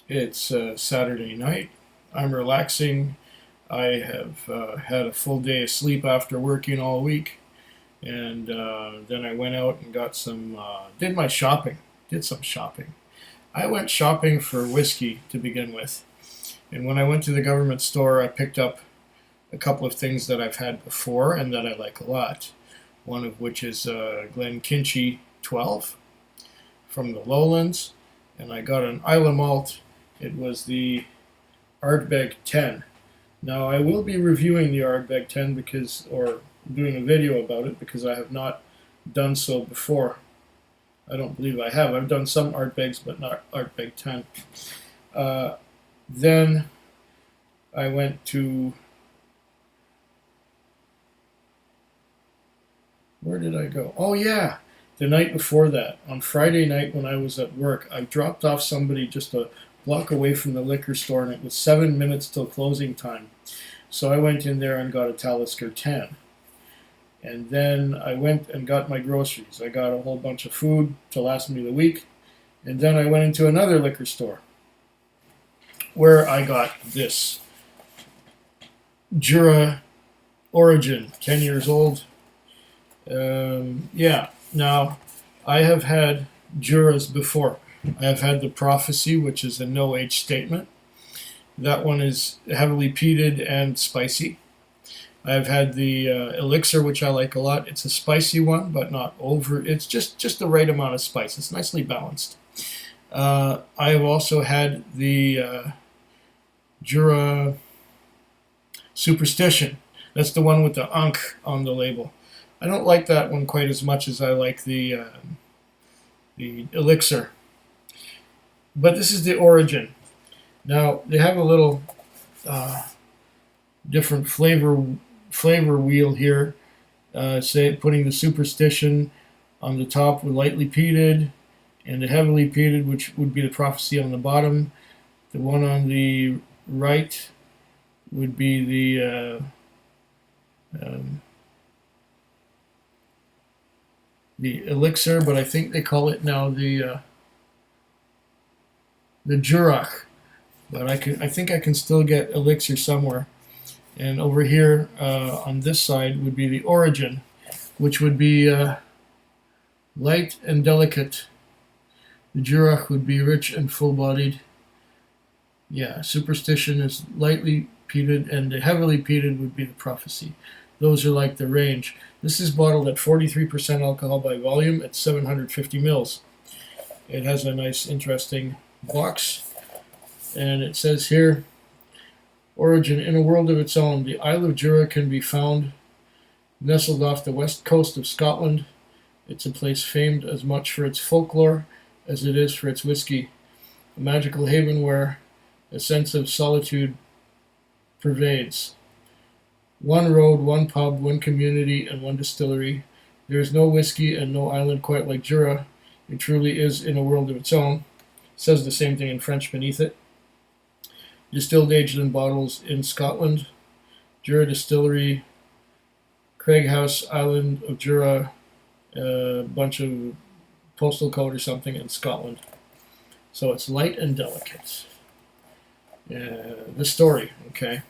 It's Saturday night. I'm relaxing. I have had a full day of sleep after working all week, and then I went out and got did my shopping, did some shopping. I went shopping for whiskey to begin with, and when I went to the government store, I picked up a couple of things that I've had before and that I like a lot. One of which is Glenkinchie 12 from the Lowlands, and I got an Isla Malt. It was the Ardbeg 10. Now I will be reviewing the Ardbeg 10 or doing a video about it because I have not done so before. I don't believe I have. I've done some Ardbegs, but not Ardbeg 10. Then I went to, where did I go? Oh yeah, the night before that, on Friday night when I was at work, I dropped off somebody just a block away from the liquor store, and it was 7 minutes till closing time. So I went in there and got a Talisker 10. And then I went and got my groceries. I got a whole bunch of food to last me the week. And then I went into another liquor store where I got this Jura Origin, 10 years old. Yeah, now I have had Juras before. I have had the Prophecy, which is a no-age statement. That one is heavily peated and spicy. I've had the Elixir, which I like a lot. It's a spicy one, but not over. It's just the right amount of spice. It's nicely balanced. I have also had the Jura Superstition. That's the one with the Ankh on the label. I don't like that one quite as much as I like the Elixir. But this is the Origin. Now they have a little different flavor wheel here. Say putting the Superstition on the top with lightly peated, and the heavily peated, which would be the Prophecy, on the bottom. The one on the right would be the Elixir, but I think they call it now the Jura. But I think I can still get Elixir somewhere. And over here on this side would be the Origin, which would be light and delicate. The Jura would be rich and full-bodied. Yeah, Superstition is lightly peated, and the heavily peated would be the Prophecy. Those are like the range. This is bottled at 43% alcohol by volume at 750 mils. It has a nice, interesting box. And it says here, Origin, in a world of its own, the Isle of Jura can be found nestled off the west coast of Scotland. It's a place famed as much for its folklore as it is for its whiskey. A magical haven where a sense of solitude pervades. One road, one pub, one community, and one distillery. There is no whiskey and no island quite like Jura. It truly is in a world of its own. It says the same thing in French beneath it. Distilled, aged in bottles in Scotland. Jura Distillery, Craighouse, Island of Jura, a bunch of postal code or something in Scotland. So it's light and delicate. The story, okay.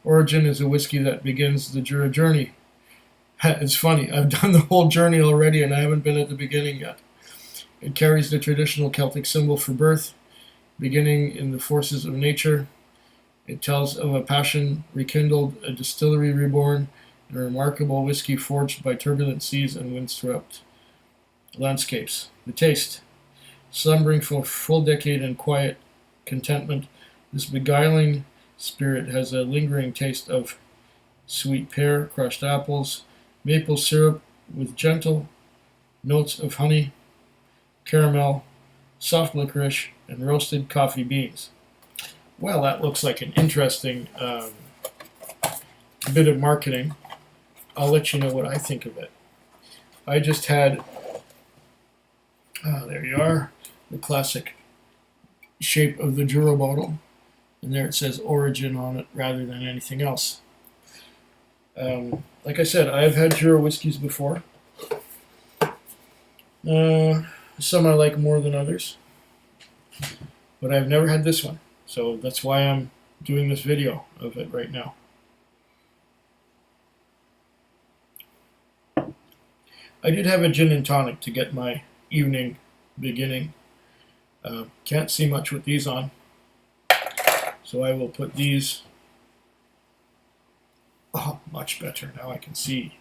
Origin is a whiskey that begins the Jura journey. It's funny, I've done the whole journey already and I haven't been at the beginning yet. It carries the traditional Celtic symbol for birth, beginning in the forces of nature. It tells of a passion rekindled, a distillery reborn, and a remarkable whiskey forged by turbulent seas and windswept landscapes. The taste. Slumbering for a full decade in quiet contentment, this beguiling spirit has a lingering taste of sweet pear, crushed apples, maple syrup with gentle notes of honey, caramel, soft licorice, and roasted coffee beans. Well, that looks like an interesting bit of marketing. I'll let you know what I think of it. I just had, there you are, the classic shape of the Jura bottle. And there it says Origin on it rather than anything else. Like I said, I've had Jura whiskeys before. Some I like more than others. but I've never had this one. So that's why I'm doing this video of it right now. I did have a gin and tonic to get my evening beginning. Can't see much with these on, so I will put these. Oh, much better. Now I can see.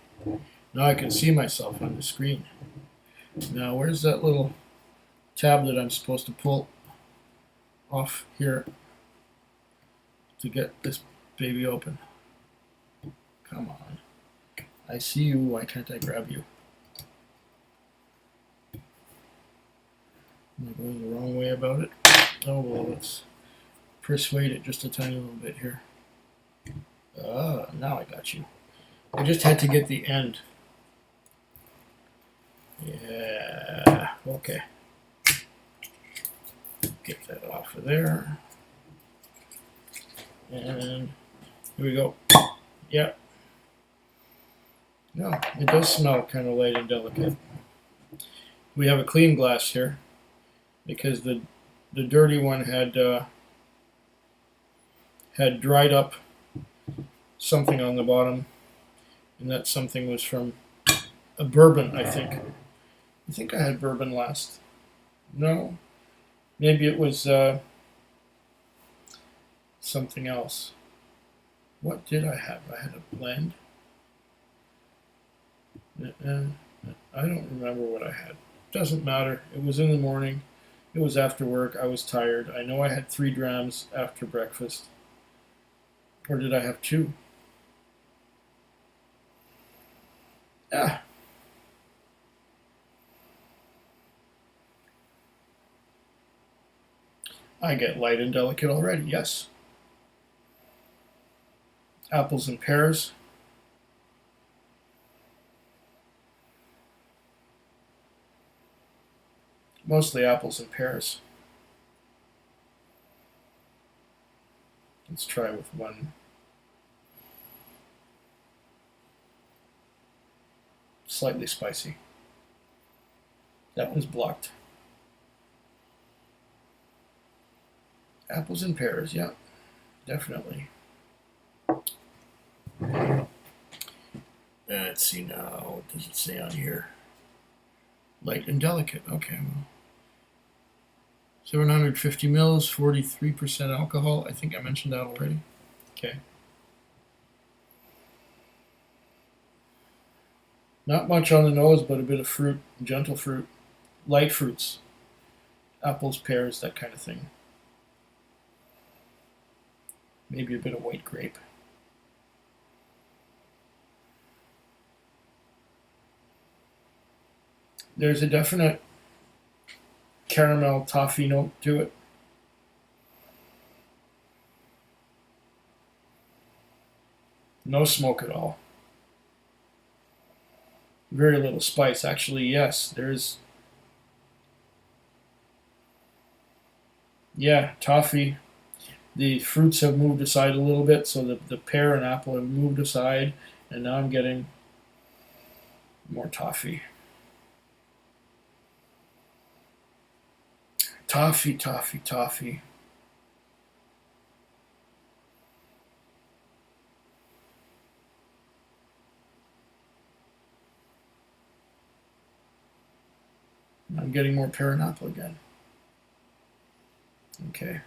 Now I can see myself on the screen. Now where's that little tab that I'm supposed to pull off here to get this baby open? Come on. I see you. Why can't I grab you? Am I going the wrong way about it? Oh, well, let's persuade it just a tiny little bit here. Now I got you. I just had to get the end. Yeah, okay. Get that off of there. And here we go. Yeah. No, it does smell kind of light and delicate. We have a clean glass here, because the dirty one had dried up something on the bottom, and that something was from a bourbon, I think. I think I had bourbon last. No, maybe it was something else. What did I have? I had a blend. I don't remember what I had. Doesn't matter. It was in the morning. It was after work. I was tired. I know I had 3 drams after breakfast. Or did I have 2? Ah. I get light and delicate already, yes. Apples and pears. Mostly apples and pears. Let's try with one. Slightly spicy. That one's blocked. Apples and pears, yeah, definitely. Let's see now, what does it say on here? Light and delicate, okay. Well, 750 mils, 43% alcohol. I think I mentioned that already. Okay. Not much on the nose, but a bit of fruit, gentle fruit, light fruits, apples, pears, that kind of thing. Maybe a bit of white grape. There's a definite caramel toffee note to it. No smoke at all. Very little spice. Actually, yes, there's... Yeah, toffee. The fruits have moved aside a little bit, so the pear and apple have moved aside, and now I'm getting more toffee. Toffee, toffee, toffee. I'm getting more pear and apple again. Okay.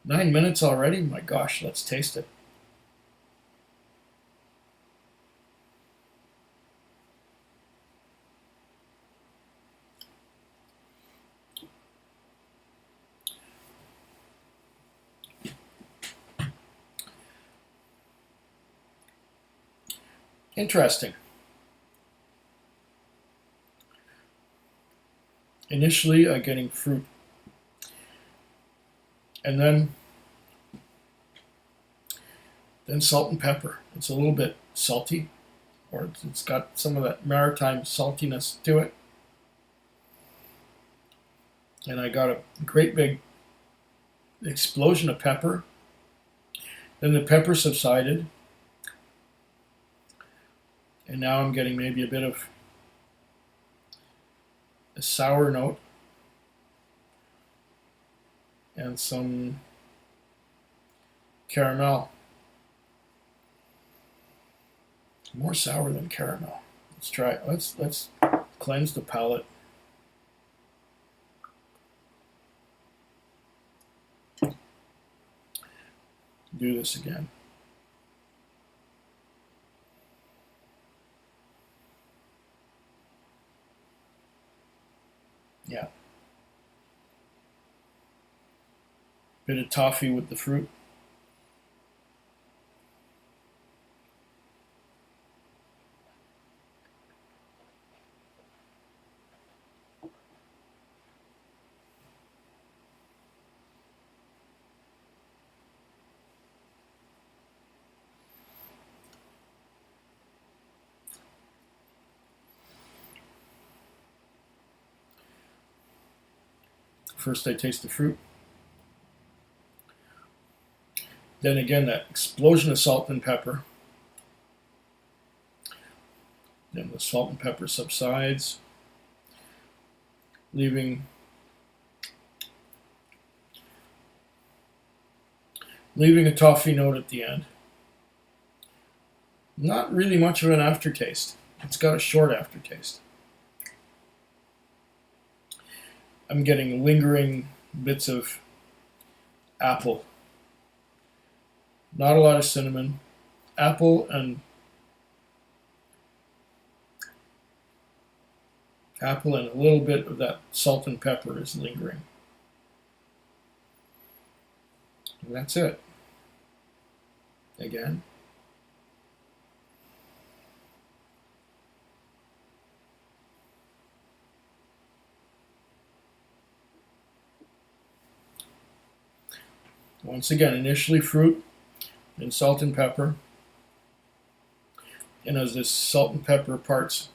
9 minutes already? My gosh, let's taste it. Interesting. Initially, I'm getting fruit. And then salt and pepper. It's a little bit salty, or it's got some of that maritime saltiness to it. And I got a great big explosion of pepper. Then the pepper subsided. And now I'm getting maybe a bit of a sour note. and some caramel. More sour than caramel. Let's try it. Let's cleanse the palate. Do this again. Yeah. Bit of toffee with the fruit. First I taste the fruit. Then again, that explosion of salt and pepper. Then the salt and pepper subsides, leaving a toffee note at the end. Not really much of an aftertaste. It's got a short aftertaste. I'm getting lingering bits of apple. Not a lot of cinnamon. Apple and a little bit of that salt and pepper is lingering. And that's it. Again. Once again, initially fruit, then salt and pepper. And as this salt and pepper parts,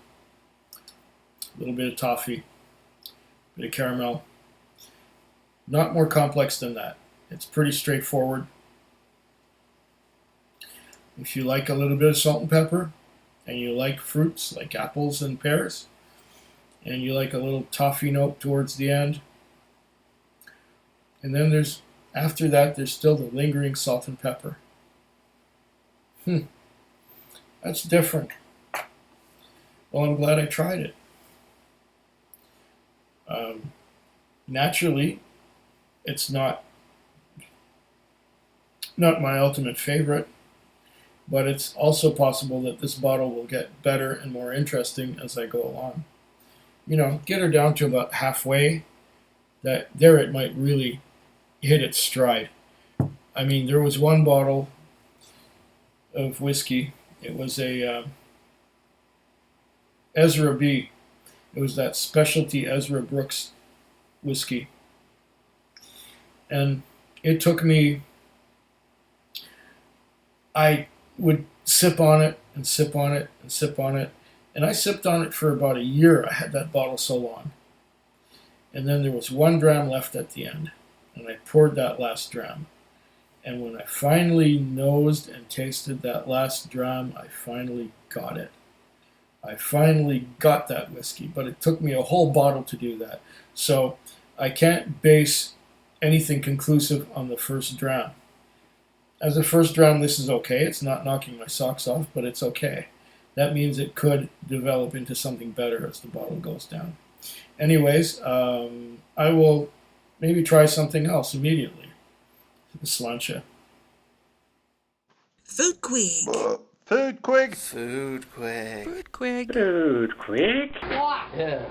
a little bit of toffee, a bit of caramel. Not more complex than that. It's pretty straightforward. If you like a little bit of salt and pepper, and you like fruits like apples and pears, and you like a little toffee note towards the end, and then after that, there's still the lingering salt and pepper. That's different. Well, I'm glad I tried it. Naturally, it's not my ultimate favorite, but it's also possible that this bottle will get better and more interesting as I go along. Get her down to about halfway. There it might really hit its stride. I mean, there was one bottle of whiskey. It was a Ezra B. It was that specialty Ezra Brooks whiskey. And it took me, I would sip on it and sip on it and sip on it. And I sipped on it for about a year. I had that bottle so long. And then there was 1 dram left at the end. And I poured that last dram. And when I finally nosed and tasted that last dram, I finally got it. I finally got that whiskey, but it took me a whole bottle to do that. So I can't base anything conclusive on the first dram. As a first dram, this is okay. It's not knocking my socks off, but it's okay. That means it could develop into something better as the bottle goes down. Anyways, I will maybe try something else immediately. Slancha. Food Quig. Food Quig. Food Quig. Food Quig. Food Quig. Yeah.